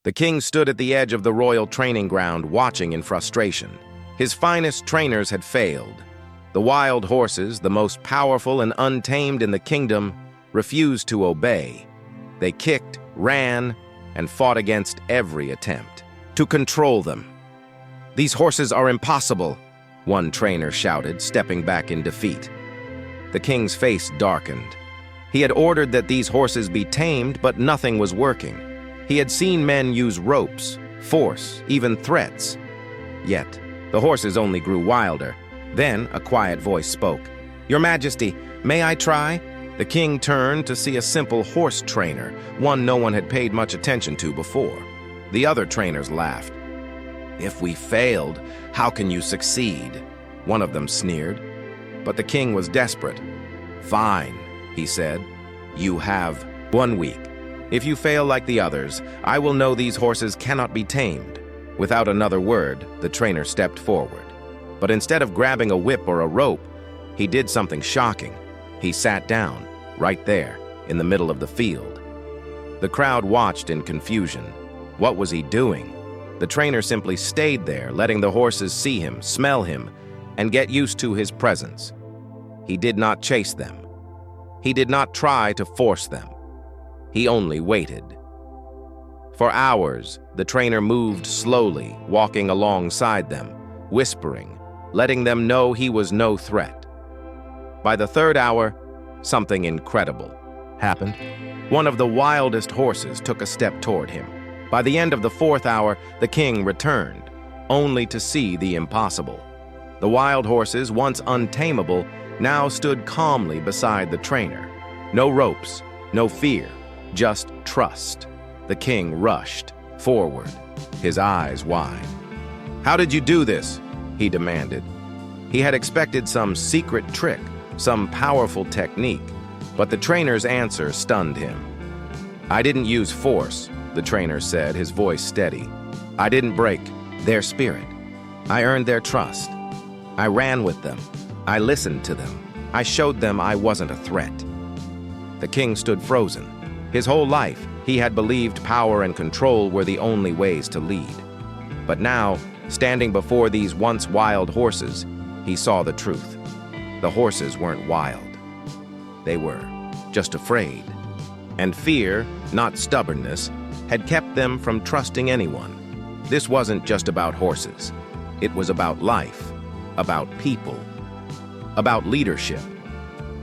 The king stood at the edge of the royal training ground, watching in frustration. His finest trainers had failed. The wild horses, the most powerful and untamed in the kingdom, refused to obey. They kicked, ran, and fought against every attempt to control them. "These horses are impossible," one trainer shouted, stepping back in defeat. The king's face darkened. He had ordered that these horses be tamed, but nothing was working. He had seen men use ropes, force, even threats. Yet, the horses only grew wilder. Then a quiet voice spoke. "Your Majesty, may I try?" The king turned to see a simple horse trainer, one no one had paid much attention to before. The other trainers laughed. "If we failed, how can you succeed?" one of them sneered. But the king was desperate. "Fine," he said. "You have 1 week. If you fail like the others, I will know these horses cannot be tamed." Without another word, the trainer stepped forward. But instead of grabbing a whip or a rope, he did something shocking. He sat down, right there, in the middle of the field. The crowd watched in confusion. What was he doing? The trainer simply stayed there, letting the horses see him, smell him, and get used to his presence. He did not chase them. He did not try to force them. He only waited. For hours, the trainer moved slowly, walking alongside them, whispering, letting them know he was no threat. By the third hour, something incredible happened. One of the wildest horses took a step toward him. By the end of the fourth hour, the king returned, only to see the impossible. The wild horses, once untamable, now stood calmly beside the trainer. No ropes, no fear, just trust. The king rushed forward, his eyes wide. "How did you do this?" he demanded. He had expected some secret trick, some powerful technique, but the trainer's answer stunned him. "I didn't use force," the trainer said, his voice steady. "I didn't break their spirit. I earned their trust. I ran with them. I listened to them. I showed them I wasn't a threat." The king stood frozen. His whole life, he had believed power and control were the only ways to lead. But now, standing before these once wild horses, he saw the truth. The horses weren't wild. They were just afraid. And fear, not stubbornness, had kept them from trusting anyone. This wasn't just about horses. It was about life, about people, about leadership.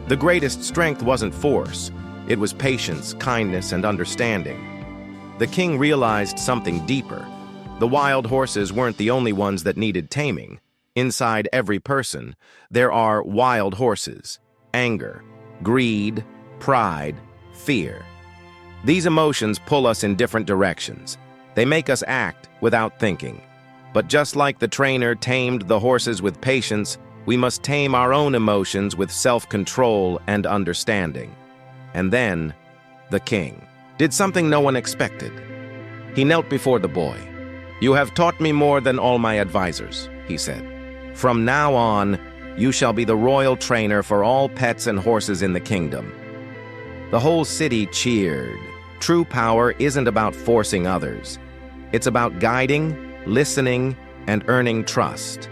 The greatest strength wasn't force. It was patience, kindness, and understanding. The king realized something deeper. The wild horses weren't the only ones that needed taming. Inside every person, there are wild horses: anger, greed, pride, fear. These emotions pull us in different directions. They make us act without thinking. But just like the trainer tamed the horses with patience, we must tame our own emotions with self-control and understanding. And then, the king did something no one expected. He knelt before the boy. "You have taught me more than all my advisors," he said. "From now on, you shall be the royal trainer for all pets and horses in the kingdom." The whole city cheered. True power isn't about forcing others. It's about guiding, listening, and earning trust.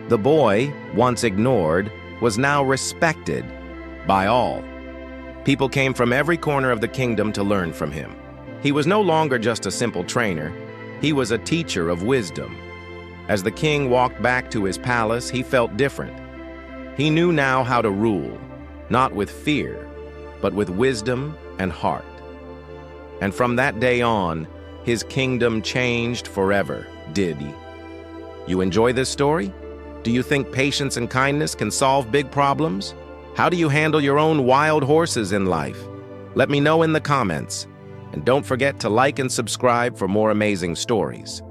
The boy, once ignored, was now respected by all. People came from every corner of the kingdom to learn from him. He was no longer just a simple trainer. He was a teacher of wisdom. As the king walked back to his palace, he felt different. He knew now how to rule, not with fear, but with wisdom and heart. And from that day on, his kingdom changed forever, did he? You enjoy this story? Do you think patience and kindness can solve big problems? How do you handle your own wild horses in life? Let me know in the comments. And don't forget to like and subscribe for more amazing stories.